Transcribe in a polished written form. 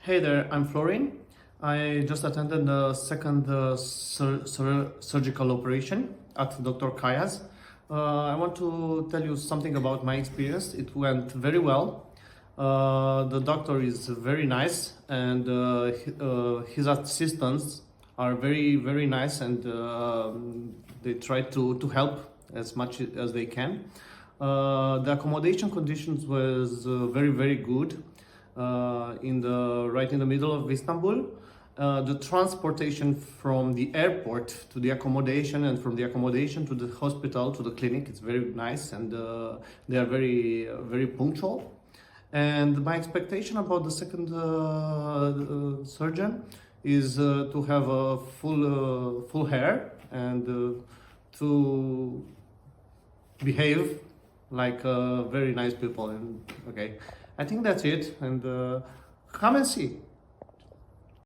Hey there, I'm Florin. I just attended the second surgical operation at Dr. Kaya's. I want to tell you something about my experience. It went very well. The doctor is very nice, and his assistants are very, very nice, and they try to help as much as they can. The accommodation conditions was very, very good right in the middle of Istanbul. The transportation from the airport to the accommodation and from the accommodation to the hospital to the clinic, it's very nice, and they are very very punctual. And my expectation about the second surgeon is to have a full hair and to behave like very nice people. And okay, I think that's it, and come and see.